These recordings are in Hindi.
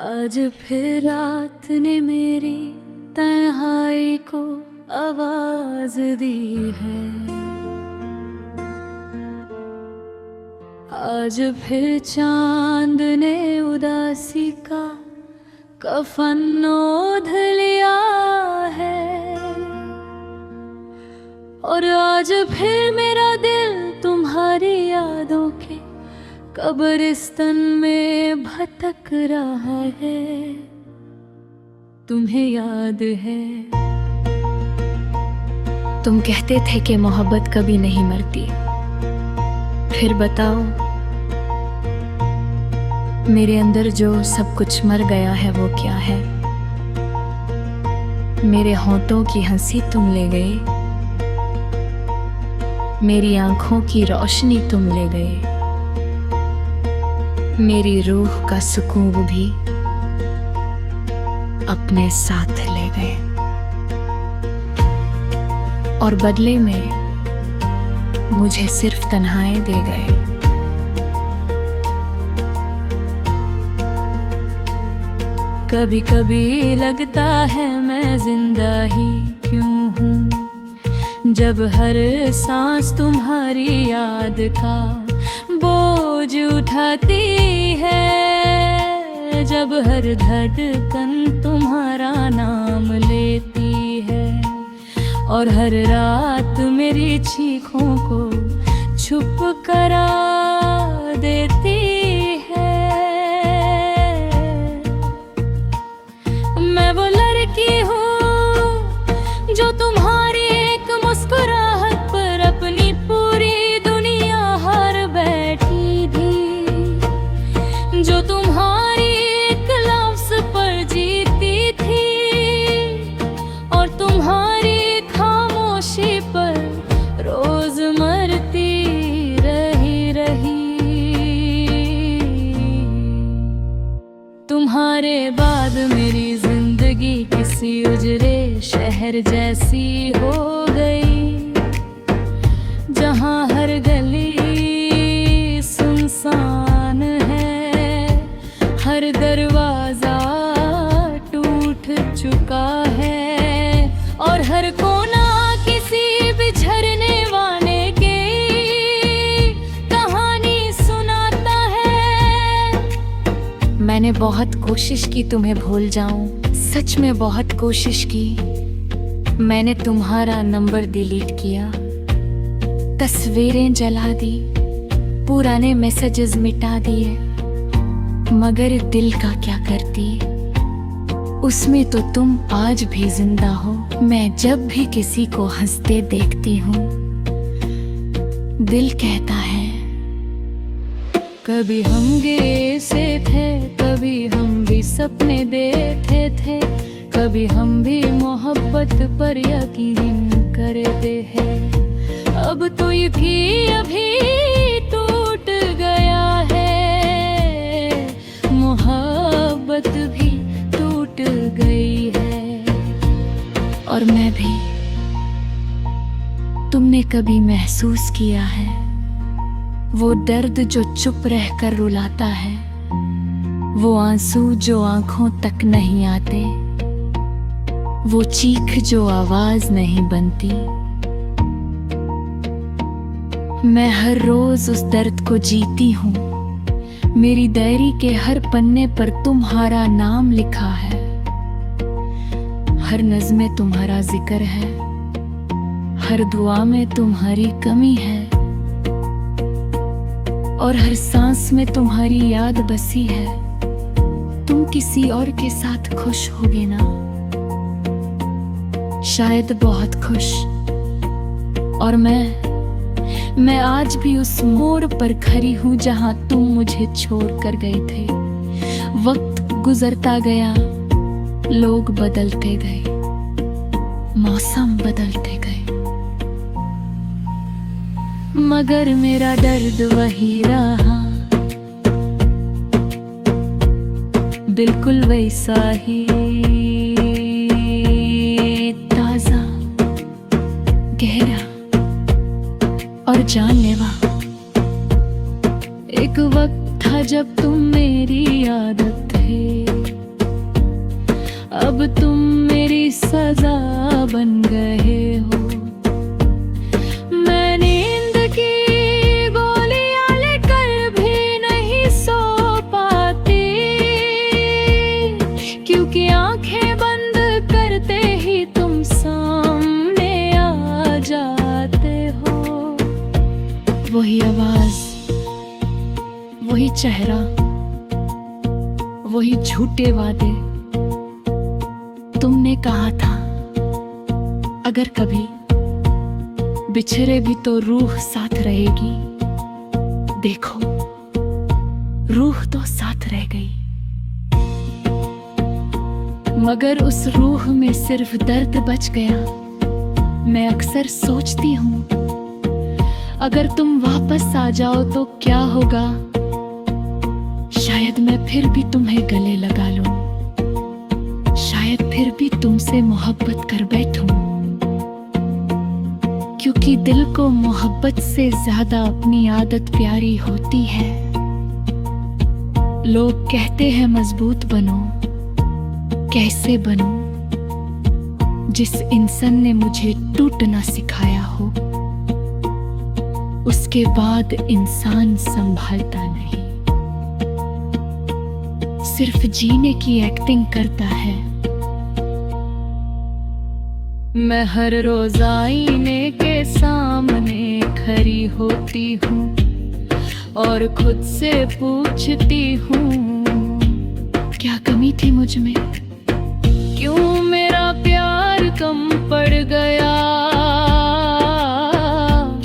आज फिर रात ने मेरी तन्हाई को आवाज दी है। आज फिर चांद ने उदासी का कफन ओढ़ लिया है। और आज फिर मेरा दिल तुम्हारी यादों के कब्रिस्तान में भटक रहा है। तुम्हें याद है तुम कहते थे कि मोहब्बत कभी नहीं मरती। फिर बताओ मेरे अंदर जो सब कुछ मर गया है वो क्या है। मेरे होंठों की हंसी तुम ले गए, मेरी आंखों की रोशनी तुम ले गए, मेरी रूह का सुकून भी अपने साथ ले गए। और बदले में मुझे सिर्फ तन्हाई दे गए। कभी कभी लगता है मैं जिंदा ही क्यों हूँ, जब हर सांस तुम्हारी याद का बोझ उठाती है, जब हर धड़कन तुम्हारा नाम लेती है, और हर रात मेरी चीखों को छुप करा देती है। मैं वो लड़की हूँ जो तुम्हारी एक मुस्कुराहट पर अपनी पूरी दुनिया हार बैठी थी, जो तुम्हारी एक लफ्ज़ पर जीती थी, और तुम्हारी खामोशी पर रोज मरती रही। तुम्हारे बाद मेरी जिंदगी किसी उजरे शहर जैसी हो गई, जहाँ हर गली सुनसान है, हर दरवाजा टूट चुका है, और हर कोना किसी बिछड़ने वाले की कहानी सुनाता है। मैंने बहुत कोशिश की तुम्हें भूल जाऊं, सच में बहुत कोशिश की। मैंने तुम्हारा नंबर डिलीट किया, तस्वीरें जला दी, पुराने मैसेजेस मिटा दिए, मगर दिल का क्या करती, उसमें तो तुम आज भी जिंदा हो। मैं जब भी किसी को हंसते देखती हूँ, दिल कहता है कभी हम गिरे से थे, कभी हम भी सपने देखे थे, कभी हम भी मोहब्बत पर यकीन करते हैं। अब तो ये भी अभी टूट गया है, मोहब्बत भी टूट गई है। और मैं भी, तुमने कभी महसूस किया है वो दर्द जो चुप रहकर रुलाता है, वो आंसू जो आंखों तक नहीं आते, वो चीख जो आवाज नहीं बनती। मैं हर रोज उस दर्द को जीती हूँ, मेरी डायरी के हर पन्ने पर तुम्हारा नाम लिखा है, हर नज़्म में तुम्हारा जिक्र है, हर दुआ में तुम्हारी कमी है, और हर सांस में तुम्हारी याद बसी है। तुम किसी और के साथ खुश होगे ना, शायद बहुत खुश। और मैं आज भी उस मोड़ पर खड़ी हूँ जहाँ तुम मुझे छोड़ कर गए थे। वक्त गुजरता गया, लोग बदलते गए, मौसम बदलते गए, मगर मेरा दर्द वही रहा, बिल्कुल वैसा ही ताजा, गहरा और जानलेवा। एक वक्त था जब तुम मेरी आदत थे, अब तुम मेरी सजा बन गए हो। मैं नींद की गोलियां लेकर भी नहीं सो पाती, क्योंकि आंखें बंद करते ही तुम सामने आ जाते हो। वही आवाज, वही चेहरा, वही झूठे वादे। तुमने कहा था अगर कभी बिछड़े भी तो रूह साथ रहेगी। देखो, रूह तो साथ रह गई, मगर उस रूह में सिर्फ दर्द बच गया। मैं अक्सर सोचती हूँ अगर तुम वापस आ जाओ तो क्या होगा। शायद मैं फिर भी तुम्हें गले लगा लूं, शायद फिर भी तुमसे मोहब्बत कर बैठूं, क्योंकि दिल को मोहब्बत से ज्यादा अपनी आदत प्यारी होती है। लोग कहते हैं मजबूत बनो, कैसे बनूं? जिस इंसान ने मुझे टूटना सिखाया हो, उसके बाद इंसान संभालता नहीं, सिर्फ जीने की एक्टिंग करता है। मैं हर रोज आईने के सामने खड़ी होती हूँ और खुद से पूछती हूँ, क्या कमी थी मुझ में? क्यों मेरा प्यार कम पड़ गया?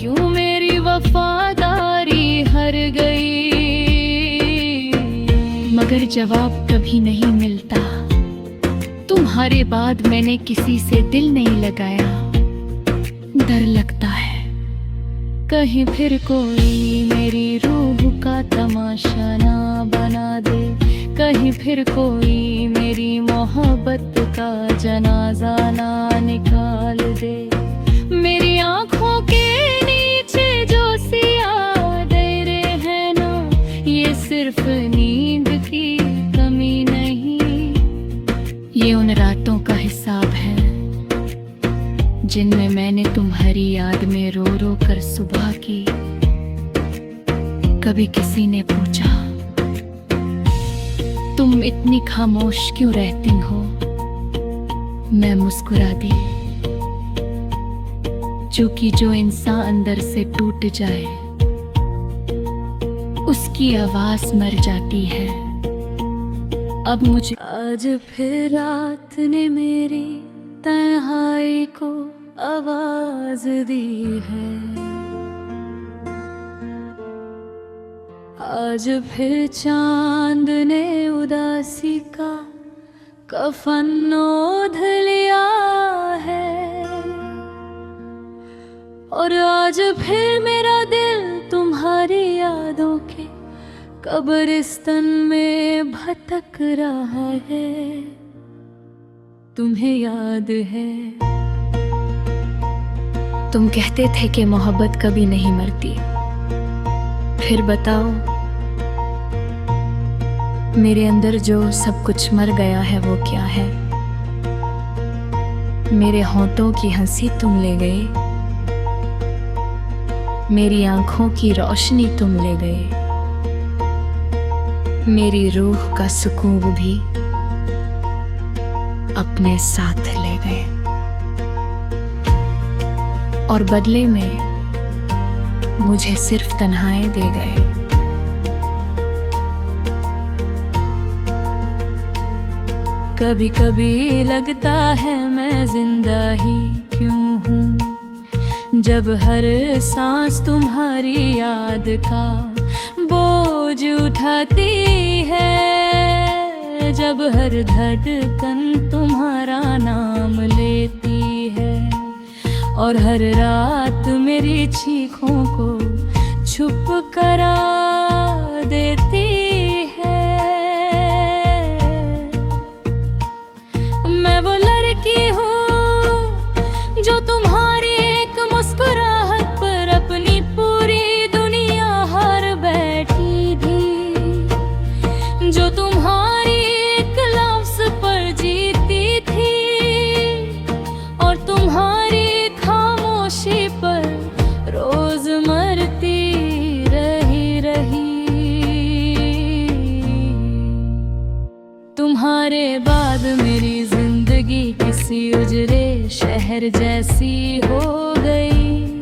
क्यों मेरी वफादारी हार गई? मगर जवाब कभी नहीं मिलता। तुम्हारे बाद मैंने किसी से दिल नहीं लगाया। डर लगता है कहीं फिर कोई मेरी रूह का तमाशा ना बना दे, कहीं फिर कोई मेरी मोहब्बत का जनाजा ना निकाल दे। मेरी आंखों के नीचे जो सिया दे हैं ना, ये सिर्फ नींद की कमी नहीं, ये उन रातों का हिसाब है जिनमें मैंने तुम्हारी याद में रो रो कर सुबह की। कभी किसी ने पूछा तुम इतनी खामोश क्यों रहती हो? मैं मुस्कुरा दी, क्योंकि जो इंसान अंदर से टूट जाए उसकी आवाज मर जाती है। अब मुझे आज फिर रात ने मेरी तन्हाई को आवाज दी है। आज फिर चांद ने उदासी का कफन ओढ़ लिया है, और आज फिर मेरा दिल तुम्हारी यादों के कब्रिस्तान में भटक रहा है। तुम्हें याद है तुम कहते थे कि मोहब्बत कभी नहीं मरती, फिर बताओ मेरे अंदर जो सब कुछ मर गया है वो क्या है? मेरे होंठों की हंसी तुम ले गए, मेरी आंखों की रोशनी तुम ले गए, मेरी रूह का सुकून भी अपने साथ ले गए, और बदले में मुझे सिर्फ तन्हाई दे गए। कभी कभी लगता है मैं जिंदा ही क्यों हूँ, जब हर सांस तुम्हारी याद का बोझ उठाती है, जब हर धड़कन तुम्हारा नाम लेती है, और हर रात मेरी चीखों को छुप करा देती है। मैं वो लड़की हूँ जो तुम्हारी एक मुस्कुराहट पर अपनी पूरी दुनिया हार बैठी थी, जो तुम्हारी एक लफ्ज़ पर जीती थी। तुम्हारे बाद मेरी जिंदगी किसी उजरे शहर जैसी हो गई,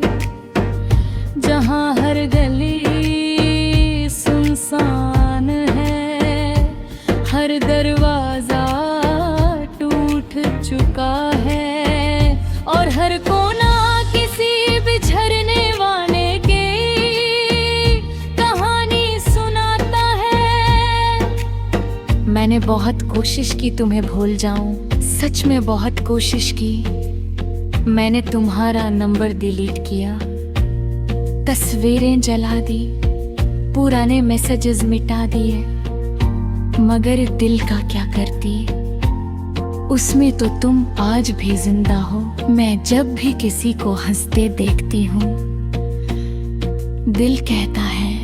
जहाँ हर गली सुनसान है, हर दरवाजा टूट चुका है और हर कोना किसी बिछड़ने वाले की कहानी सुनाता है। मैंने बहुत कोशिश की तुम्हें भूल जाऊं, सच में बहुत कोशिश की। मैंने तुम्हारा नंबर डिलीट किया, तस्वीरें जला दी, पुराने मैसेजेस मिटा दिए, मगर दिल का क्या करती, उसमें तो तुम आज भी जिंदा हो। मैं जब भी किसी को हंसते देखती हूँ, दिल कहता है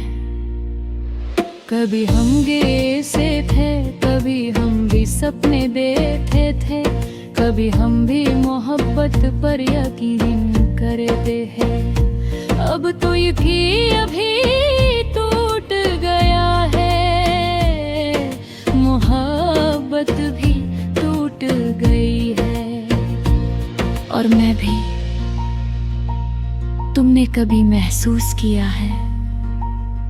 कभी हम गिरे से थे, कभी हम भी सपने देखे थे, कभी हम भी मोहब्बत पर यकीन करते हैं। अब तो ये भी अभी टूट गया है, मोहब्बत भी टूट गई है और मैं भी। तुमने कभी महसूस किया है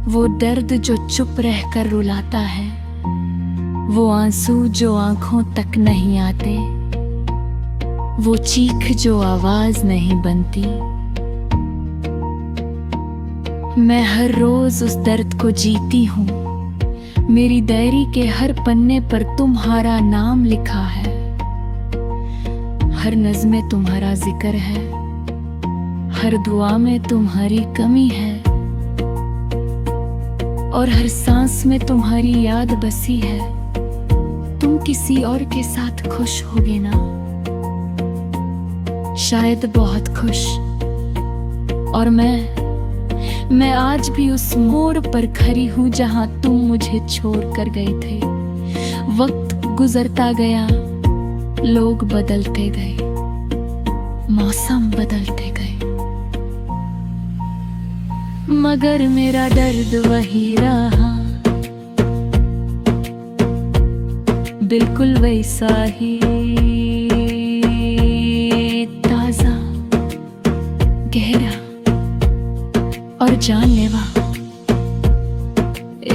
वो दर्द जो चुप रहकर रुलाता है, वो आंसू जो आंखों तक नहीं आते, वो चीख जो आवाज नहीं बनती। मैं हर रोज उस दर्द को जीती हूँ, मेरी डायरी के हर पन्ने पर तुम्हारा नाम लिखा है, हर नज़्म में तुम्हारा जिक्र है, हर दुआ में तुम्हारी कमी है और हर सांस में तुम्हारी याद बसी है। तुम किसी और के साथ खुश होगे ना, शायद बहुत खुश। और मैं आज भी उस मोड़ पर खड़ी हूँ जहाँ तुम मुझे छोड़ कर गए थे। वक्त गुजरता गया, लोग बदलते गए, मौसम बदलते गए, मगर मेरा दर्द वही रहा, बिल्कुल वैसा ही ताजा, गहरा और जानलेवा।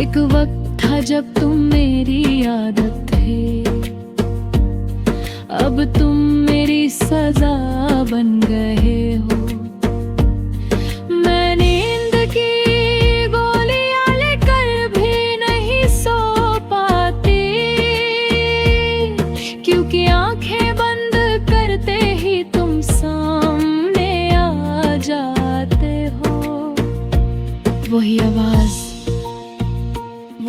एक वक्त था जब तुम मेरी आदत थे, अब तुम मेरी सजा बन गए हो। मैं नींद की गोलियां लेकर भी नहीं सो पाती, क्योंकि आंखें बंद करते ही तुम सामने आ जाते हो। वही आवाज,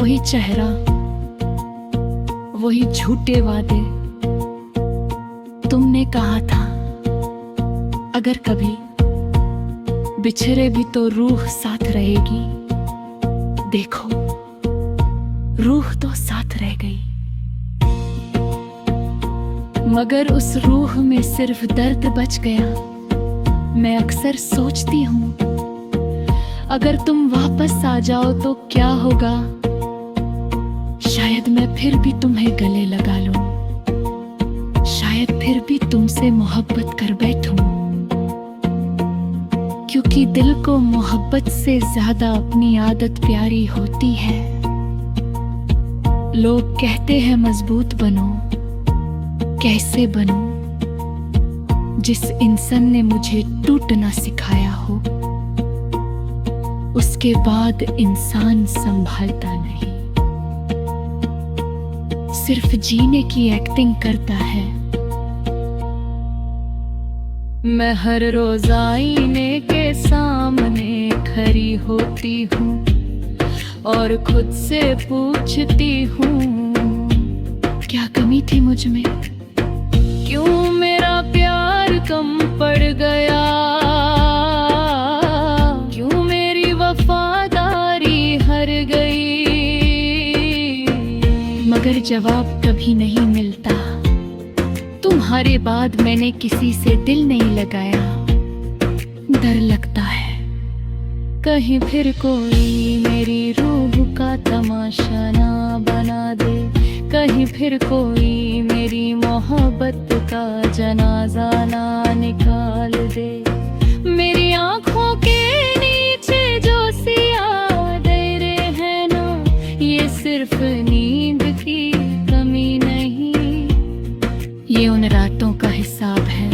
वही चेहरा, वही झूठे वादे। तुमने कहा था अगर कभी बिछड़े भी तो रूह साथ रहेगी। देखो, रूह तो साथ रह गई, मगर उस रूह में सिर्फ दर्द बच गया। मैं अक्सर सोचती हूँ अगर तुम वापस आ जाओ तो क्या होगा। शायद मैं फिर भी तुम्हें गले लगा लूं, शायद फिर भी तुमसे मोहब्बत कर बैठूं, क्योंकि दिल को मोहब्बत से ज्यादा अपनी आदत प्यारी होती है। लोग कहते हैं मजबूत बनो, कैसे बनूं? जिस इंसान ने मुझे टूटना सिखाया हो, उसके बाद इंसान संभालता नहीं, सिर्फ जीने की एक्टिंग करता है। मैं हर रोज आईने के सामने खड़ी होती हूँ और खुद से पूछती हूँ क्या कमी थी मुझ में, क्यों मेरा प्यार कम पड़ गया, क्यों मेरी वफादारी हर गई। मगर जवाब कभी नहीं मिलता। तुम्हारे बाद मैंने किसी से दिल नहीं लगाया। डर लगता है कहीं फिर कोई मेरी रूह का तमाशा ना बना दे, कहीं फिर कोई मेरी मोहब्बत का जनाजा ना निकाल दे। मेरी आंखों के नीचे जो सिया दे हैं ना, ये सिर्फ नींद की कमी नहीं, ये उन रातों का हिसाब है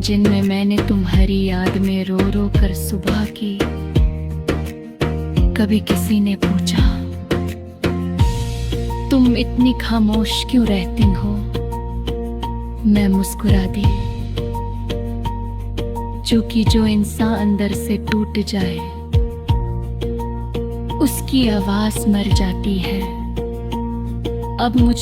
जिनमें मैंने तुम्हारी याद में रो रो कर सुबह की। कभी किसी ने पूछा तुम इतनी खामोश क्यों रहती हो, मैं मुस्कुरा दी, क्योंकि जो इंसान अंदर से टूट जाए उसकी आवाज मर जाती है। अब मुझे